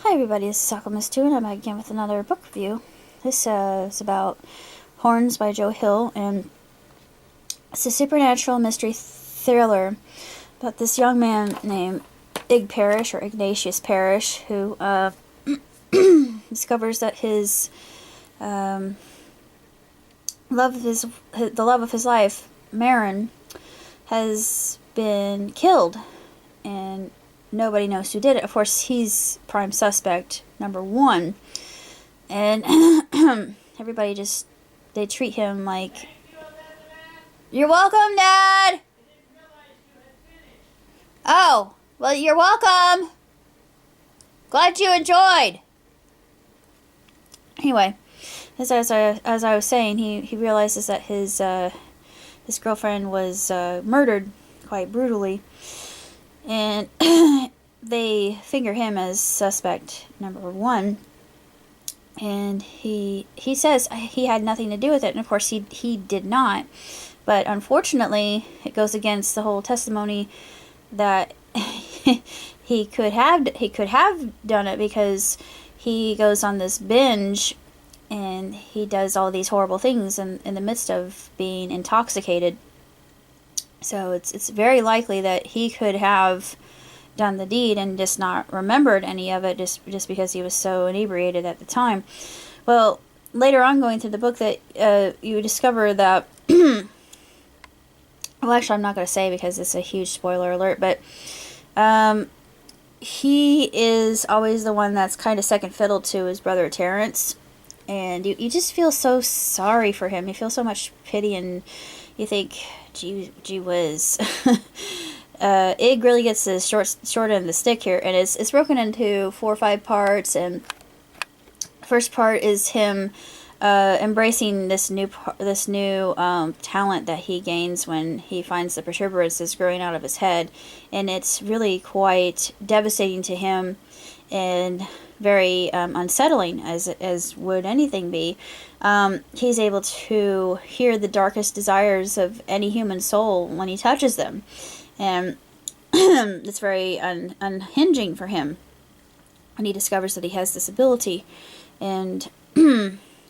Hi everybody, this is Alchemist 2 and I'm back again with another book review. This is about Horns by Joe Hill, and it's a supernatural mystery thriller about this young man named Parrish, or Ignatius Parrish, who discovers that his the love of his life, Marin, has been killed, and nobody knows who did it. Of course, he's prime suspect number one, and everybody they treat him like, "You're welcome, Dad." Oh, well, you're welcome. Glad you enjoyed. Anyway, as I was saying, he realizes that his girlfriend was murdered quite brutally, and they finger him as suspect number one. And he says he had nothing to do with it, and of course he did not. But unfortunately, it goes against the whole testimony that he could have done it, because he goes on this binge and he does all these horrible things in the midst of being intoxicated. So it's very likely that he could have done the deed and just not remembered any of it, just because he was so inebriated at the time. Well, later on, going through the book, that you discover that well, actually, I'm not going to say because it's a huge spoiler alert, but he is always the one that's kind of second fiddle to his brother Terrence, and you just feel so sorry for him. You feel so much pity, and you think, gee whiz. Ig really gets the short end of the stick here, and it's broken into 4 or 5 parts. And first part is him embracing this new talent that he gains when he finds the protuberances growing out of his head, and it's really quite devastating to him and very unsettling, as would anything be. He's able to hear the darkest desires of any human soul when he touches them, and it's very unhinging for him when he discovers that he has this ability, and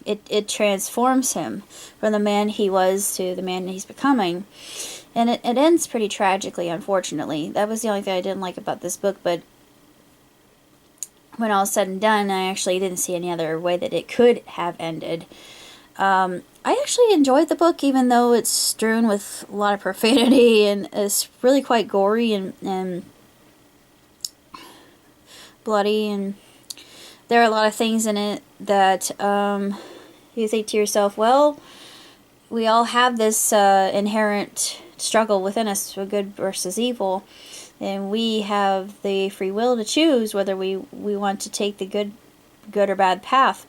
it transforms him from the man he was to the man he's becoming. And it ends pretty tragically, unfortunately. That was the only thing I didn't like about this book, but when all is said and done, I actually didn't see any other way that it could have ended. I actually enjoyed the book, even though it's strewn with a lot of profanity, and it's really quite gory and bloody, and there are a lot of things in it that you think to yourself, well, we all have this inherent struggle within us for good versus evil, and we have the free will to choose whether we want to take the good or bad path.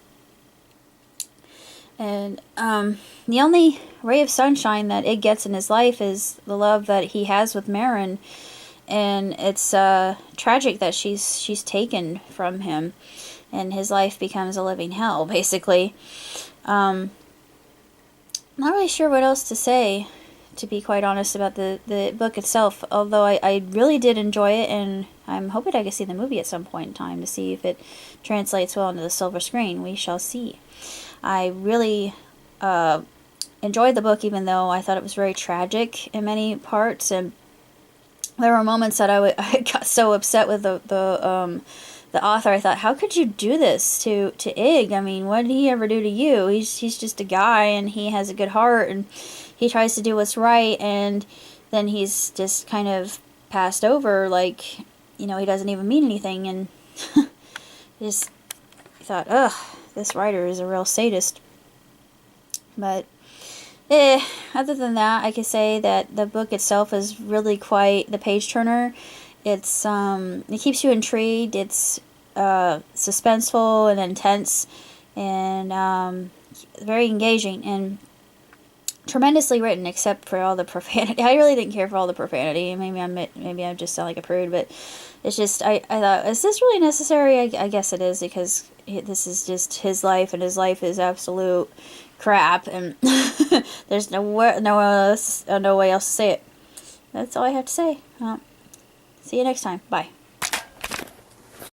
And the only ray of sunshine that Ig gets in his life is the love that he has with Marin, and it's tragic that she's taken from him, and his life becomes a living hell, basically. Not really sure what else to say, to be quite honest, about the book itself, although I really did enjoy it, and I'm hoping I can see the movie at some point in time to see if it translates well into the silver screen. We shall see. I really enjoyed the book, even though I thought it was very tragic in many parts, and there were moments that I got so upset with the author. I thought, how could you do this to Ig? I mean, what did he ever do to you? He's just a guy, and he has a good heart, and he tries to do what's right, and then he's just kind of passed over, like, he doesn't even mean anything, and just thought, ugh, this writer is a real sadist. But other than that, I could say that the book itself is really quite the page turner. It's it keeps you intrigued. It's suspenseful and intense, and very engaging, and tremendously written, except for all the profanity. I really didn't care for all the profanity. Maybe I just sound like a prude, but it's just, I thought, is this really necessary? I guess it is, because this is just his life, and his life is absolute crap, and there's no way else to say it. That's all I have to say. See you next time. Bye.